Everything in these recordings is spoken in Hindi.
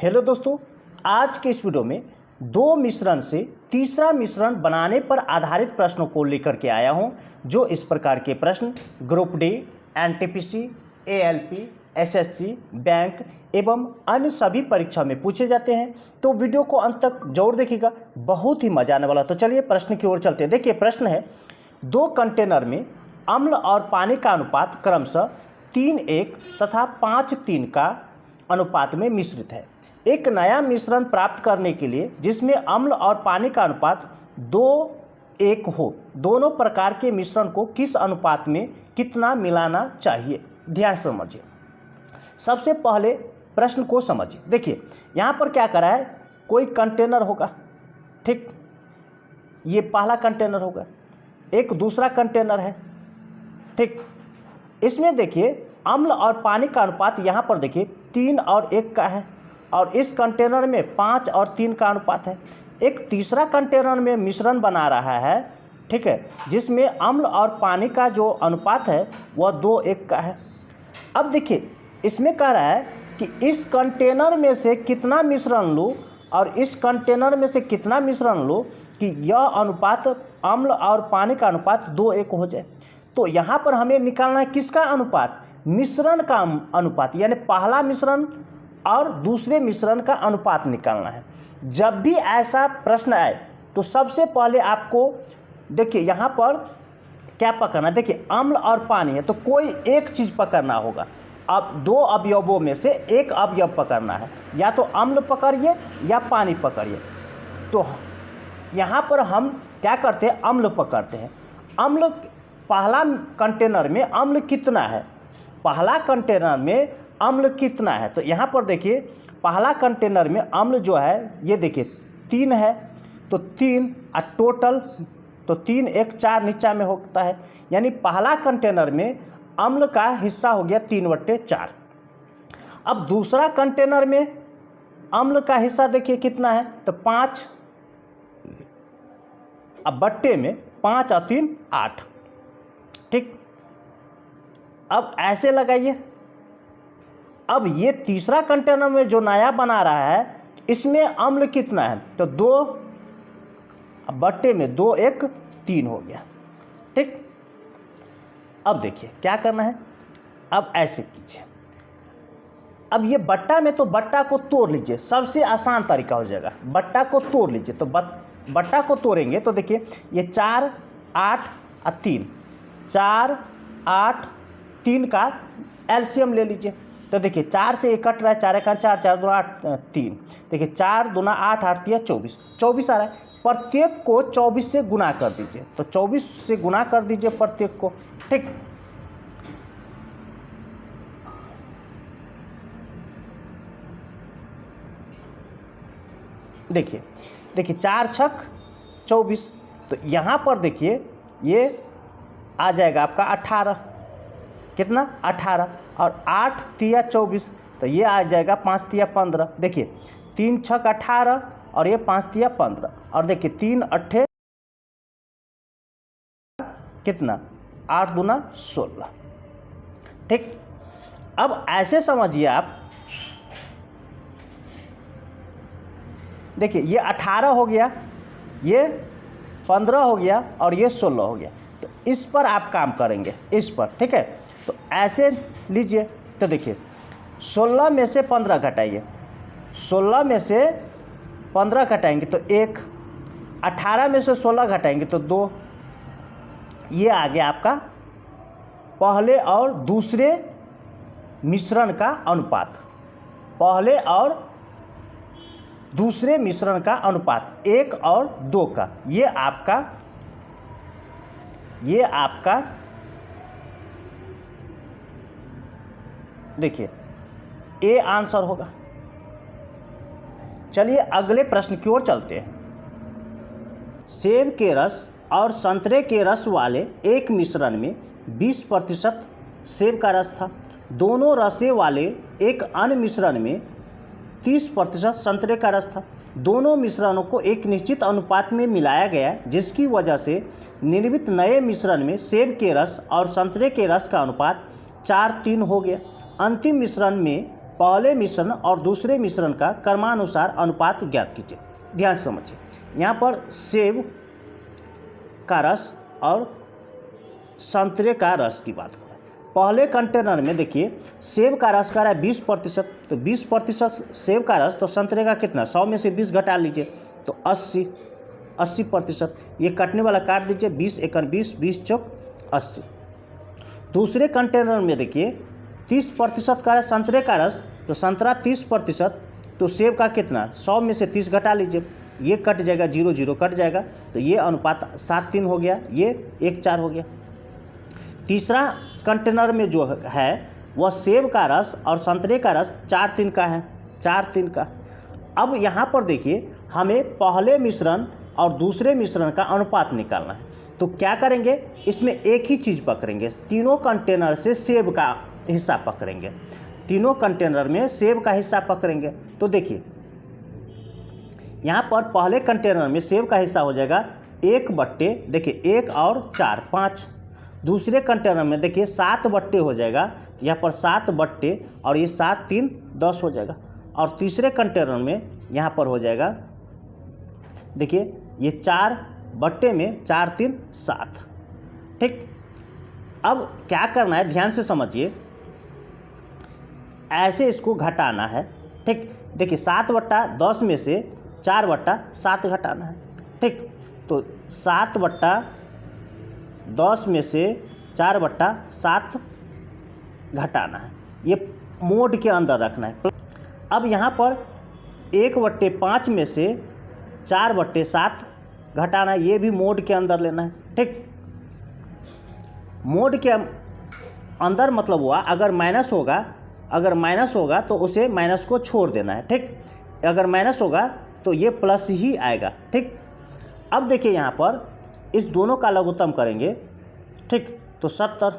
हेलो दोस्तों, आज के इस वीडियो में दो मिश्रण से तीसरा मिश्रण बनाने पर आधारित प्रश्नों को लेकर के आया हूं। जो इस प्रकार के प्रश्न group D, NTPC, ALP, SSC, bank एवं अन्य सभी परीक्षा में पूछे जाते हैं। तो वीडियो को अंत तक जरूर देखिएगा, बहुत ही मजा आने वाला। तो चलिए प्रश्न की ओर चलते हैं। देखिए प्रश्न है, दो कंटेनर में अम्ल और पानी का अनुपात क्रमशः 3:1 तथा 5:3 का अनुपात में मिश्रित है। एक नया मिश्रण प्राप्त करने के लिए जिसमें अम्ल और पानी का अनुपात 2:1 हो, दोनों प्रकार के मिश्रण को किस अनुपात में कितना मिलाना चाहिए? ध्यान से समझिए। सबसे पहले प्रश्न को समझिए। देखिए यहाँ पर क्या करा है, कोई कंटेनर होगा, ठीक, ये पहला कंटेनर होगा, एक दूसरा कंटेनर है, ठीक। इसमें देखिए अम्ल और पानी का अनुपात यहाँ पर देखिए 3 और 1 का है, और इस कंटेनर में 5 और 3 का अनुपात है। एक तीसरा कंटेनर में मिश्रण बना रहा है, ठीक है, जिसमें अम्ल और पानी का जो अनुपात है वह 2:1 का है। अब देखिए इसमें कह रहा है कि इस कंटेनर में से कितना मिश्रण लूँ और इस कंटेनर में से कितना मिश्रण लूँ कि यह अनुपात अम्ल और पानी का अनुपात 2:1 हो जाए। तो यहाँ पर हमें निकालना है किसका अनुपात? मिश्रण का अनुपात, यानी पहला मिश्रण और दूसरे मिश्रण का अनुपात निकालना है। जब भी ऐसा प्रश्न आए तो सबसे पहले आपको देखिए यहाँ पर क्या पकड़ना है। देखिए अम्ल और पानी है तो कोई एक चीज़ पकड़ना होगा। अब दो अवयवों में से एक अवयव पकड़ना है, या तो अम्ल पकड़िए या पानी पकड़िए। तो यहाँ पर हम क्या करते हैं, अम्ल पकड़ते हैं। अम्ल, पहला कंटेनर में अम्ल कितना है, पहला कंटेनर में अम्ल कितना है? तो यहाँ पर देखिए पहला कंटेनर में अम्ल जो है ये देखिए 3 है, तो 3 टोटल, तो 3 1 4 नीचा में होता है, यानी पहला कंटेनर में अम्ल का हिस्सा हो गया 3/4। अब दूसरा कंटेनर में अम्ल का हिस्सा देखिए कितना है, तो 5, अब बट्टे में 5 और 3 8, ठीक। अब ऐसे लगाइए। अब ये तीसरा कंटेनर में जो नया बना रहा है इसमें अम्ल कितना है, तो 2, अब बट्टे में 2 1 3 हो गया, ठीक। अब देखिए क्या करना है, अब ऐसे कीजिए। अब ये बट्टा में, तो बट्टा को तोड़ लीजिए, सबसे आसान तरीका हो जाएगा। बट्टा को तोड़ लीजिए, तो बट्टा को तोड़ेंगे तो देखिए ये 4 8 और 3, 4 8 3 का एलसीएम ले लीजिए। तो देखिए 4 से 1 कट रहा है, 4 1 4, 4 2 8 3, देखिए 4 2 8 8 3 24, 24 आ रहा है। प्रत्येक को 24 से गुना कर दीजिए, तो 24 से गुना कर दीजिए प्रत्येक को, ठीक। देखिए 4 छक 24, तो यहाँ पर देखिए ये आ जाएगा आपका 18, कितना 18, और 8 3 24, तो ये आ जाएगा 5 3 15। देखिए 3 छक 18 और ये 5 3 15, और देखिए 3 8 कितना 8 दूना 16, ठीक। अब ऐसे समझिए आप, देखिए ये 18 हो गया, ये 15 हो गया और ये 16 हो गया। तो इस पर आप काम करेंगे, इस पर, ठीक है। तो ऐसे लीजिए, तो देखिए 16 में से 15 घटाइए, 16 में से 15 घटाएंगे तो 1, 18 में से 16 घटाएंगे तो 2। ये आ गया आपका पहले और दूसरे मिश्रण का अनुपात, पहले और दूसरे मिश्रण का अनुपात 1 और 2 का। ये आपका देखिए ए आंसर होगा। चलिए अगले प्रश्न की ओर चलते हैं। सेब के रस और संतरे के रस वाले एक मिश्रण में 20% सेब का रस था। दोनों रसे वाले एक अन्य मिश्रण में 30% संतरे का रस था। दोनों मिश्रणों को एक निश्चित अनुपात में मिलाया गया, जिसकी वजह से निर्मित नए मिश्रण में सेब के रस और संतरे के रस का अनुपात 4:3 हो गया। अंतिम मिश्रण में पहले मिश्रण और दूसरे मिश्रण का क्रमानुसार अनुपात ज्ञात कीजिए। ध्यान से समझिए, यहाँ पर सेब का रस और संतरे का रस की बात हो रहा है। पहले कंटेनर में देखिए सेब का रस का रहा है 20%, तो 20% सेब का रस, तो संतरे का कितना, 100 में से 20 घटा लीजिए तो 80%। ये कटने वाला काट दीजिए, 20 एकड़ 20, 20 चौक 80। दूसरे कंटेनर में देखिए 30% का है संतरे का रस, तो संतरा 30%, तो सेब का कितना, 100 में से 30 घटा लीजिए, ये कट जाएगा, 0 0 कट जाएगा, तो ये अनुपात 7:3 हो गया, ये 1:4 हो गया। तीसरा कंटेनर में जो है वह सेब का रस और संतरे का रस 4:3 का है, 4:3 का। अब यहाँ पर देखिए हमें पहले मिश्रण और दूसरे मिश्रण का अनुपात निकालना है, तो क्या करेंगे, इसमें एक ही चीज़ पकड़ेंगे, तीनों कंटेनर से सेब का हिस्सा पकड़ेंगे, तीनों कंटेनर में सेब का हिस्सा पकड़ेंगे। तो देखिए यहाँ पर पहले कंटेनर में सेब का हिस्सा हो जाएगा 1/, देखिए 1 और 4 5। दूसरे कंटेनर में देखिए 7/, हो जाएगा, यहाँ पर 7/, और ये 7 3 10 हो जाएगा। और तीसरे कंटेनर में यहाँ पर हो जाएगा, देखिए ये 4/, में 4 3 7। ठीक, अब क्या करना है, ध्यान से समझिए, ऐसे इसको घटाना है। ठीक, देखिए 7/10 में से 4/7 घटाना है। ठीक, तो 7/10 में से 4/7 घटाना है, ये मोड के अंदर रखना है। अब यहाँ पर 1/5 में से 4/7 घटाना है, ये भी मोड के अंदर लेना है। ठीक, मोड के अंदर मतलब हुआ अगर माइनस होगा तो उसे माइनस को छोड़ देना है। ठीक, अगर माइनस होगा तो ये प्लस ही आएगा। ठीक, अब देखिए यहाँ पर इस दोनों का लघुत्तम करेंगे। ठीक, तो 70,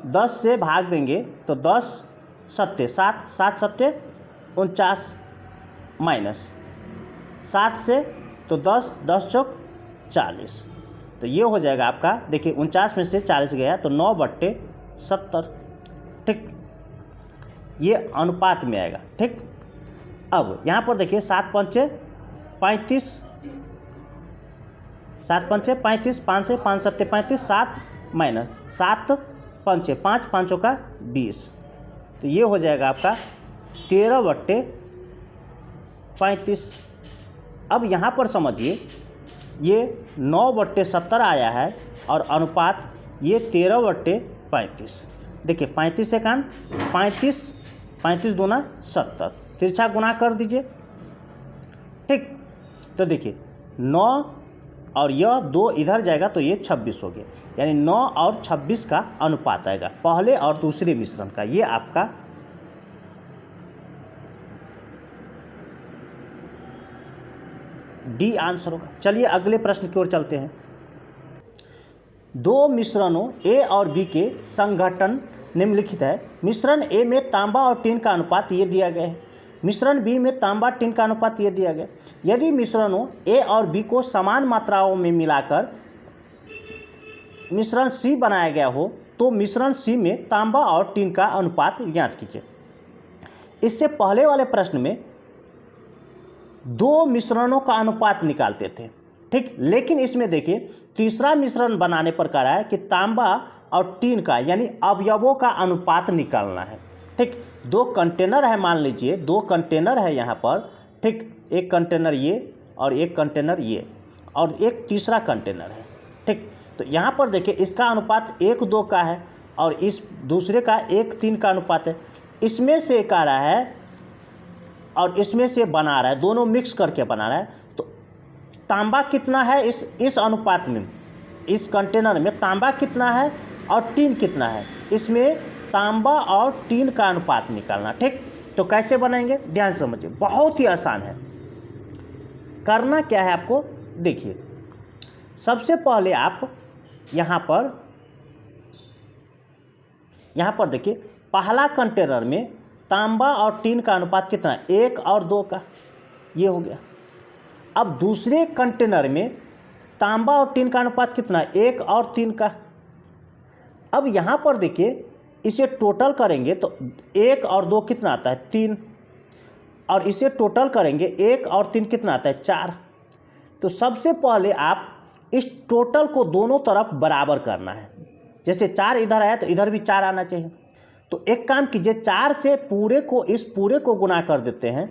10 से भाग देंगे तो 10 7 7 7 7 49, माइनस 7 से तो 10 10 चौक 40, तो ये हो जाएगा आपका, देखिए 49 में से 40 गया तो 9/70। ठीक, ये अनुपात में आएगा। ठीक, अब यहाँ पर देखिए 7 5 35, 7 5 35, 5 से 5 7 35, 7 माइनस 7 5 5 5 का 20, तो ये हो जाएगा आपका 13/35। अब यहाँ पर समझिए ये 9/70 आया है और अनुपात ये 13/35। देखिए 35 से 35, 35 दूना 70, तिरछा गुना कर दीजिए। ठीक, तो देखिए 9 और यह 2 इधर जाएगा तो ये 26 हो गया, यानी 9 और 26 का अनुपात आएगा पहले और दूसरे मिश्रण का। ये आपका डी आंसर होगा। चलिए अगले प्रश्न की ओर चलते हैं। दो मिश्रणों ए और बी के संघटन निम्नलिखित है। मिश्रण ए में तांबा और टिन का अनुपात ये दिया गया है, मिश्रण बी में तांबा टिन का अनुपात ये दिया गया। यदि मिश्रणों ए और बी को समान मात्राओं में मिलाकर मिश्रण सी बनाया गया हो तो मिश्रण सी में तांबा और टिन का अनुपात ज्ञात कीजिए। इससे पहले वाले प्रश्न में दो मिश्रणों का अनुपात निकालते थे। ठीक, लेकिन इसमें देखिए तीसरा मिश्रण बनाने पर कह रहा है कि तांबा और टिन का यानी अवयवों का अनुपात निकालना है। ठीक, दो कंटेनर है, मान लीजिए दो कंटेनर है यहाँ पर। ठीक, एक कंटेनर ये और एक कंटेनर ये और एक तीसरा कंटेनर है। ठीक, तो यहाँ पर देखिए इसका अनुपात 1:2 का है और इस दूसरे का 1:3 का अनुपात है। इसमें से कह रहा है और इसमें से बना रहा है, दोनों मिक्स करके बना रहा है। तो तांबा कितना है इस अनुपात में, इस कंटेनर में तांबा कितना है और टिन कितना है, इसमें तांबा और टिन का अनुपात निकालना। ठीक, तो कैसे बनाएंगे ध्यान समझिए, बहुत ही आसान है। करना क्या है आपको, देखिए सबसे पहले आप यहाँ पर देखिए पहला कंटेनर में तांबा और टिन का अनुपात कितना है, 1 और 2 का, ये हो गया। अब दूसरे कंटेनर में तांबा और टिन का अनुपात कितना है, 1 और 3 का। अब यहाँ पर देखिए इसे टोटल करेंगे तो 1 और 2 कितना आता है 3, और इसे टोटल करेंगे 1 और 3 कितना आता है 4। तो सबसे पहले आप इस टोटल को दोनों तरफ बराबर करना है। जैसे 4 इधर आया तो इधर भी 4 आना चाहिए। तो एक काम कीजिए, 4 से पूरे को इस पूरे को गुना कर देते हैं,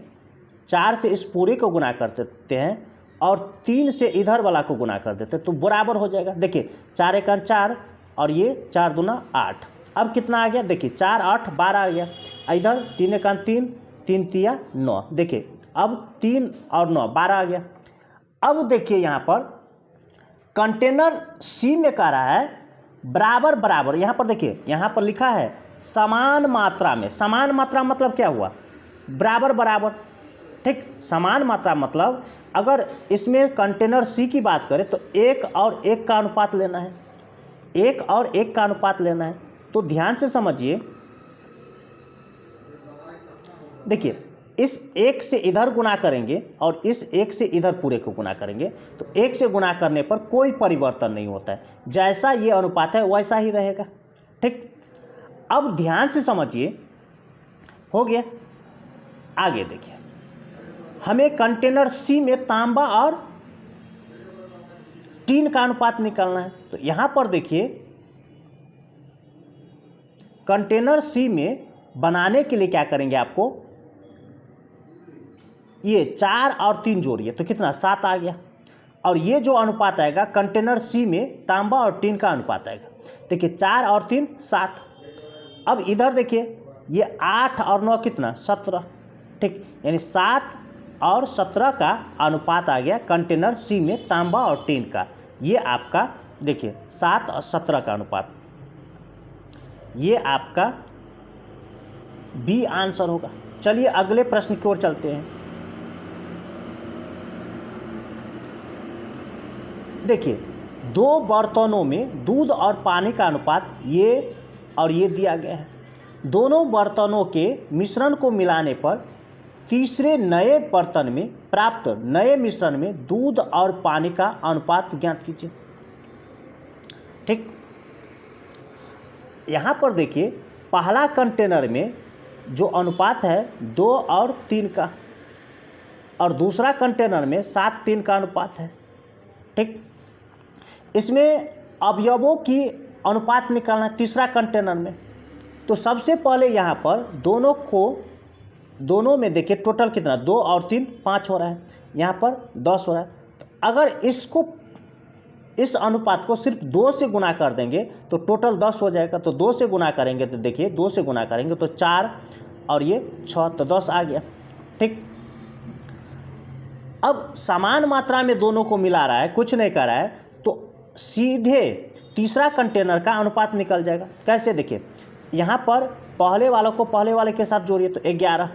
4 से इस पूरे को गुना कर देते हैं और 3 से इधर वाला को गुना कर देते हैं, तो बराबर हो जाएगा। देखिए 4 एकान 4 और ये 4 दूना 8। अब कितना आ गया, देखिए 4 8 12 आ गया। इधर 3 एकान 3, 3 तिया 9। देखिए अब 3 और 9 12 आ गया। अब देखिए यहाँ पर कंटेनर सी में कह रहा है बराबर बराबर। यहाँ पर देखिए, यहाँ पर लिखा है समान मात्रा में। समान मात्रा मतलब क्या हुआ, बराबर बराबर, ठीक। समान मात्रा मतलब अगर इसमें कंटेनर सी की बात करें तो 1 और 1 का अनुपात लेना है, 1 और 1 का अनुपात लेना है। तो ध्यान से समझिए, देखिए इस 1 से इधर गुना करेंगे और इस 1 से इधर पूरे को गुना करेंगे, तो 1 से गुना करने पर कोई परिवर्तन नहीं होता है, जैसा ये अनुपात है वैसा ही रहेगा, ठीक। अब ध्यान से समझिए, हो गया। आगे देखिए, हमें कंटेनर सी में तांबा और टीन का अनुपात निकालना है। तो यहां पर देखिए, कंटेनर सी में बनाने के लिए क्या करेंगे, आपको ये 4 और 3 जोड़िए तो कितना 7 आ गया। और ये जो अनुपात आएगा कंटेनर सी में तांबा और टीन का अनुपात आएगा। देखिए 4 और 3 7। अब इधर देखिए, ये 8 और 9 कितना 17, ठीक। यानी 7 और 17 का अनुपात आ गया कंटेनर सी में तांबा और टीन का। ये आपका देखिए 7 और 17 का अनुपात, ये आपका बी आंसर होगा। चलिए अगले प्रश्न की ओर चलते हैं। देखिए 2 बर्तनों में दूध और पानी का अनुपात ये और ये दिया गया है। दोनों बर्तनों के मिश्रण को मिलाने पर तीसरे नए बर्तन में प्राप्त नए मिश्रण में दूध और पानी का अनुपात ज्ञात कीजिए, ठीक। यहाँ पर देखिए, पहला कंटेनर में जो अनुपात है 2 और 3 का, और दूसरा कंटेनर में 7 3 का अनुपात है, ठीक। इसमें अवयवों की अनुपात निकालना है तीसरा कंटेनर में। तो सबसे पहले यहाँ पर दोनों में देखिए टोटल कितना 2 और 3 5 हो रहा है, यहाँ पर 10 हो रहा है। तो अगर इस अनुपात को सिर्फ 2 से गुना कर देंगे तो टोटल 10 हो जाएगा। तो 2 से गुना करेंगे तो देखिए 2 से गुना करेंगे तो 4 और ये 6, तो 10 आ गया, ठीक। अब समान मात्रा में दोनों को मिला रहा है, कुछ नहीं कर रहा है, तो सीधे तीसरा कंटेनर का अनुपात निकल जाएगा। कैसे, देखिए यहाँ पर पहले वालों को पहले वाले के साथ जोड़िए तो 11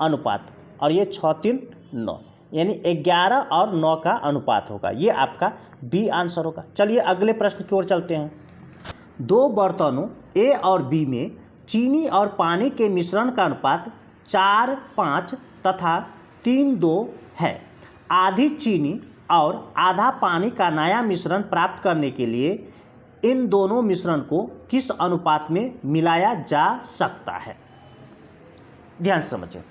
अनुपात, और ये 6 3 9, यानी 11 और 9 का अनुपात होगा। ये आपका बी आंसर होगा। चलिए अगले प्रश्न की ओर चलते हैं। 2 बर्तनों ए और बी में चीनी और पानी के मिश्रण का अनुपात 4 5 तथा 3 2 है। आधी चीनी और आधा पानी का नया मिश्रण प्राप्त करने के लिए इन दोनों मिश्रण को किस अनुपात में मिलाया जा सकता है। ध्यान से समझिए,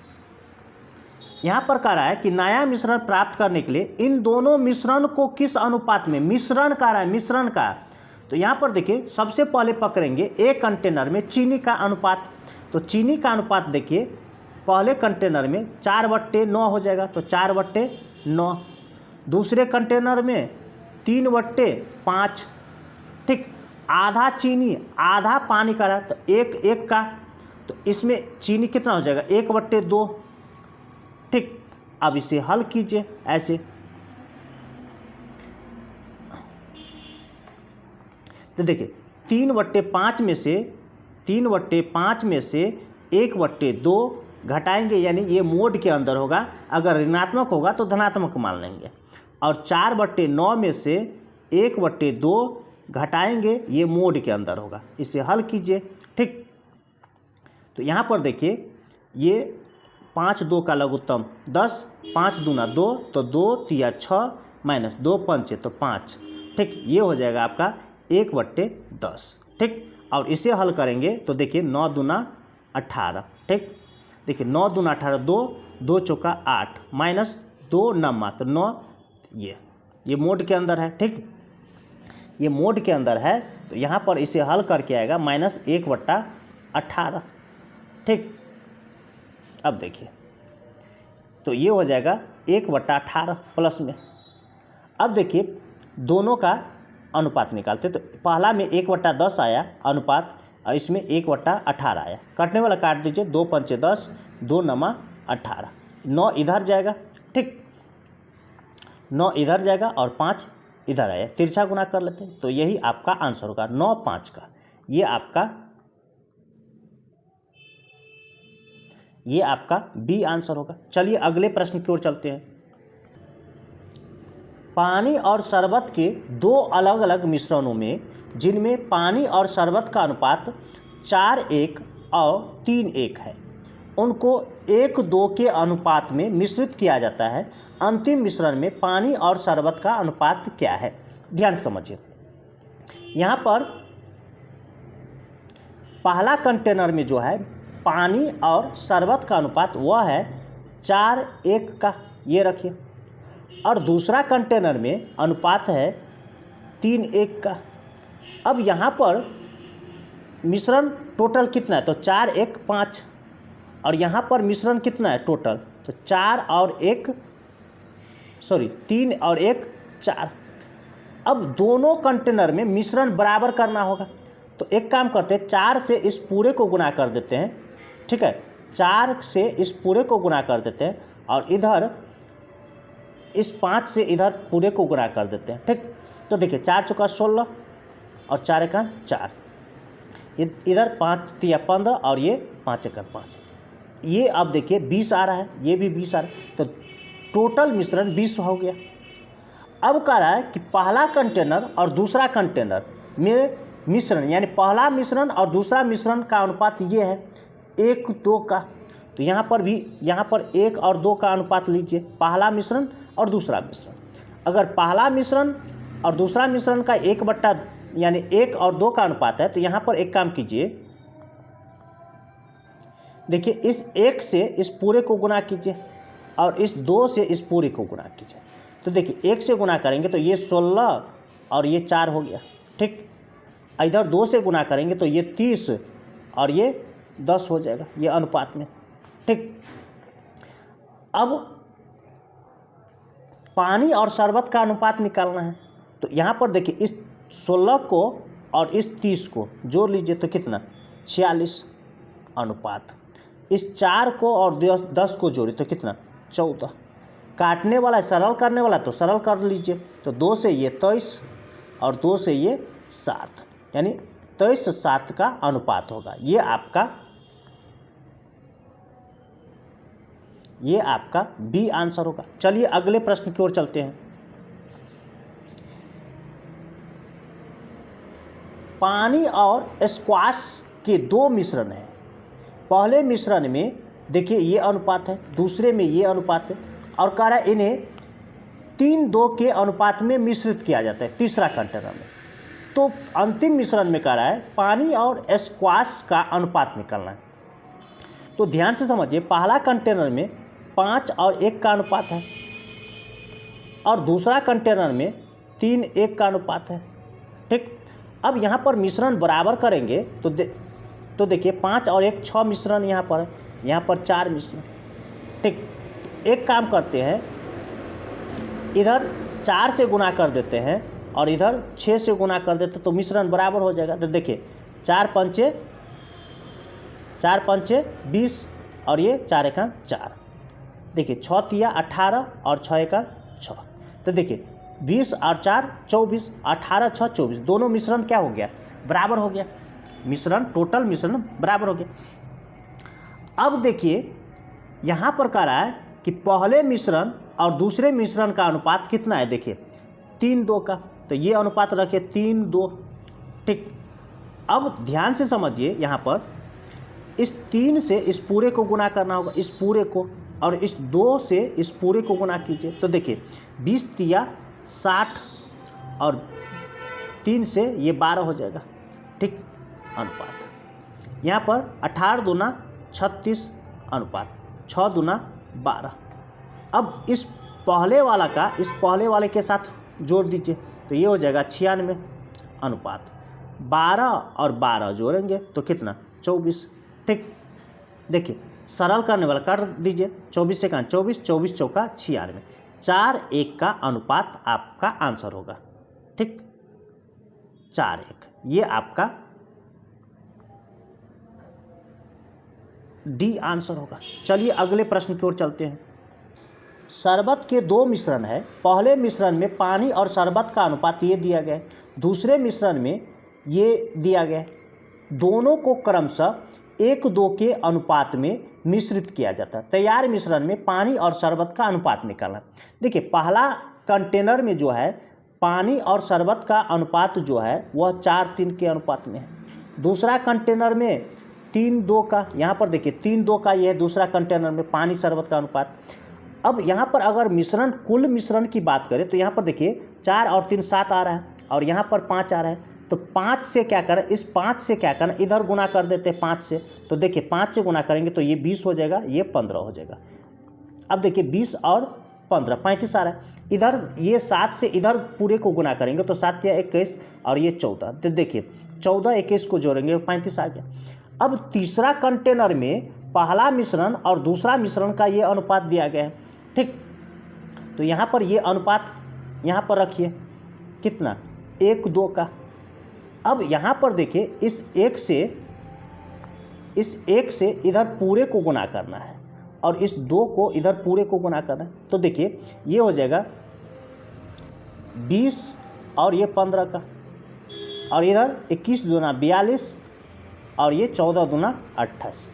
यहाँ पर कह रहा है कि नया मिश्रण प्राप्त करने के लिए इन दोनों मिश्रण को किस अनुपात में, मिश्रण कह रहा है, मिश्रण का। तो यहाँ पर देखिए, सबसे पहले पकड़ेंगे एक कंटेनर में चीनी का अनुपात। तो चीनी का अनुपात देखिए, पहले कंटेनर में 4/9 हो जाएगा, तो 4/9। दूसरे कंटेनर में 3/5, ठीक। आधा चीनी आधा पानी का रहा तो 1 का, तो इसमें चीनी कितना हो जाएगा 1/2, ठीक। अब इसे हल कीजिए ऐसे, तो देखिए 3/5 में से 1/2 घटाएंगे, यानी ये मोड के अंदर होगा। अगर ऋणात्मक होगा तो धनात्मक मान लेंगे। और 4/9 में से 1/2 घटाएंगे, ये मोड के अंदर होगा। इसे हल कीजिए, ठीक। तो यहाँ पर देखिए, ये 5 2 का लघुत्तम 10, 5 दूना 2, तो 2 तिया 6 माइनस 2 पंचे तो 5, ठीक। ये हो जाएगा आपका 1/10, ठीक। और इसे हल करेंगे तो देखिए 9 दूना 18, ठीक। देखिए 9 दूना 18, 2 2 चौका 8 माइनस 2 9 तो 9, ये मोड के अंदर है, ठीक। ये मोड के अंदर है तो यहाँ पर इसे हल करके आएगा -1/18, ठीक। अब देखिए तो ये हो जाएगा 1/18 प्लस में। अब देखिए दोनों का अनुपात निकालते तो पहला में 1/10 आया अनुपात और इसमें 1/18 आया। काटने वाला काट दीजिए, 2 पंचे 10, 2 9 18, 9 इधर जाएगा, ठीक। 9 इधर जाएगा और 5 इधर आया, तिरछा गुना कर लेते हैं तो यही आपका आंसर होगा 9 5 का। ये आपका बी आंसर होगा। चलिए अगले प्रश्न की ओर चलते हैं। पानी और शरबत के दो अलग अलग मिश्रणों में जिनमें पानी और शरबत का अनुपात 4:1 और 3:1 है, उनको 1:2 के अनुपात में मिश्रित किया जाता है। अंतिम मिश्रण में पानी और शरबत का अनुपात क्या है? ध्यान से समझिए। यहाँ पर पहला कंटेनर में जो है पानी और शरबत का अनुपात वह है 4:1 का, ये रखिए। और दूसरा कंटेनर में अनुपात है 3:1 का। अब यहाँ पर मिश्रण टोटल कितना है तो 4:1 5, और यहाँ पर मिश्रण कितना है टोटल तो 3 और 1 4। अब दोनों कंटेनर में मिश्रण बराबर करना होगा तो एक काम करते हैं, 4 से इस पूरे को गुना कर देते हैं, ठीक है। 4 से इस पूरे को गुना कर देते हैं और इधर इस 5 से इधर पूरे को गुना कर देते हैं, ठीक। तो देखिए 4 चौका 16 और 4 एका 4, इधर 5 तिया 15 और ये 5 एका 5। ये अब देखिए 20 आ रहा है, ये भी 20 आ रहा है, तो टोटल मिश्रण 20 हो गया। अब कह रहा है कि पहला कंटेनर और दूसरा कंटेनर में मिश्रण यानी पहला मिश्रण और दूसरा मिश्रण का अनुपात ये है 1:2 का। तो यहाँ पर 1 और 2 का अनुपात लीजिए, पहला मिश्रण और दूसरा मिश्रण। अगर पहला मिश्रण और दूसरा मिश्रण का 1/, यानी 1 और 2 का अनुपात है तो यहाँ पर एक काम कीजिए, देखिए इस 1 से इस पूरे को गुना कीजिए और इस 2 से इस पूरे को गुना कीजिए। तो देखिए 1 से गुना करेंगे तो ये 16 और ये 4 हो गया, ठीक। इधर 2 से गुना करेंगे तो ये 30 और ये 10 हो जाएगा, ये अनुपात में, ठीक। अब पानी और शरबत का अनुपात निकालना है तो यहाँ पर देखिए इस 16 को और इस 30 को जोड़ लीजिए तो कितना 46 अनुपात। इस 4 को और 10 को जोड़िए तो कितना 14। काटने वाला सरल करने वाला तो सरल कर लीजिए, तो 2 से ये 23 और 2 से ये 7, यानी 23:7 का अनुपात होगा। ये आपका बी आंसर होगा। चलिए अगले प्रश्न की ओर चलते हैं। पानी और स्क्वाश के दो मिश्रण हैं। पहले मिश्रण में देखिए ये अनुपात है, दूसरे में ये अनुपात है, और कह रहा है इन्हें 3:2 के अनुपात में मिश्रित किया जाता है तीसरा कंटेनर में। तो अंतिम मिश्रण में कह रहा है पानी और स्क्वाश का अनुपात निकालना है। तो ध्यान से समझिए, पहला कंटेनर में 5 और 1 का अनुपात है और दूसरा कंटेनर में 3:1 का अनुपात है, ठीक। अब यहाँ पर मिश्रण बराबर करेंगे तो देखिए 5 और 1 6 मिश्रण यहाँ पर है, यहाँ पर 4 मिश्रण, ठीक। एक काम करते हैं, इधर 4 से गुना कर देते हैं और इधर 6 से गुना कर देते तो मिश्रण बराबर हो जाएगा। तो देखिए 4 पंचे 20 और ये 4 एका 4, देखिए 6 तिया 18 और 6 एका 6। तो देखिए 20 और 4 24, 18 6 24, दोनों मिश्रण क्या हो गया बराबर हो गया, मिश्रण टोटल मिश्रण बराबर हो गया। अब देखिए यहाँ पर कह रहा है कि पहले मिश्रण और दूसरे मिश्रण का अनुपात कितना है, देखिए 3:2 का, तो ये अनुपात रखिए 3:2, ठीक। अब ध्यान से समझिए, यहाँ पर इस 3 से इस पूरे को गुना करना होगा, इस पूरे को, और इस 2 से इस पूरे को गुना कीजिए तो देखिए 20 तिया 60 और 3 से ये 12 हो जाएगा, ठीक। अनुपात। यहाँ पर 18 दूना 36 अनुपात 6 दूना 12। अब इस पहले वाला का इस पहले वाले के साथ जोड़ दीजिए तो ये हो जाएगा 96 अनुपात। 12 और 12 जोड़ेंगे तो कितना 24। ठीक, देखिए सरल करने वाला कर दीजिए। 24 से 24, 24 चौका 96, 4:1 का अनुपात आपका आंसर होगा। ठीक, 4:1 ये आपका डी आंसर होगा। चलिए अगले प्रश्न की ओर चलते हैं। शरबत के 2 मिश्रण है। पहले मिश्रण में पानी और शरबत का अनुपात ये दिया गया है, दूसरे मिश्रण में ये दिया गया है। दोनों को क्रमशः 1:2 के अनुपात में मिश्रित किया जाता है। तैयार मिश्रण में पानी और शरबत का अनुपात निकालना। देखिए पहला कंटेनर में जो है पानी और शरबत का अनुपात जो है वह 4:3 के अनुपात में है। दूसरा कंटेनर में 3:2 का, यहाँ पर देखिए 3:2 का यह है दूसरा कंटेनर में पानी शरबत का अनुपात। अब यहाँ पर अगर मिश्रण कुल मिश्रण की बात करें तो यहाँ पर देखिए 4 और 3 7 आ रहा है और यहाँ पर 5 आ रहा है। तो 5 से क्या करें, इस 5 से क्या करें, इधर गुना कर देते हैं 5 से। तो देखिए 5 से गुना करेंगे तो ये 20 हो जाएगा, ये 15 हो जाएगा। अब देखिए 20 और 15 35 आ रहा है। इधर ये 7 से इधर पूरे को गुना करेंगे तो 7 या 21 और ये 14। तो देखिए 14 21 को जोड़ेंगे 35 आ गया। अब तीसरा कंटेनर में पहला मिश्रण और दूसरा मिश्रण का ये अनुपात दिया गया है। ठीक, तो यहाँ पर ये अनुपात यहाँ पर रखिए कितना 1:2 का। अब यहाँ पर देखिए इस 1 से इधर पूरे को गुना करना है और इस 2 को इधर पूरे को गुना करना है। तो देखिए ये हो जाएगा 20 और ये 15 का, और इधर 21 दूना 42 और ये 14 दूना 28।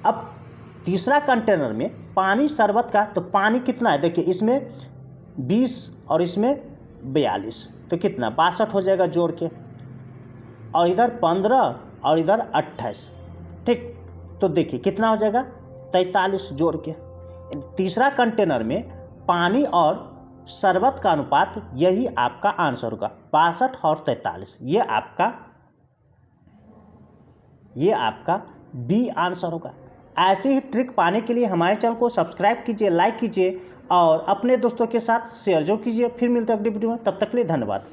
अब तीसरा कंटेनर में पानी शरबत का, तो पानी कितना है देखिए इसमें 20 और इसमें 42 तो कितना 62 हो जाएगा जोड़ के, और इधर 15 और इधर 28। ठीक, तो देखिए कितना हो जाएगा 43 जोड़ के। तीसरा कंटेनर में पानी और शरबत का अनुपात यही आपका आंसर होगा 62 और 43। ये आपका बी आंसर होगा। ऐसी ही ट्रिक पाने के लिए हमारे चैनल को सब्सक्राइब कीजिए, लाइक कीजिए और अपने दोस्तों के साथ शेयर जो कीजिए। फिर मिलते हैं अगली वीडियो में, तब तक के लिए धन्यवाद।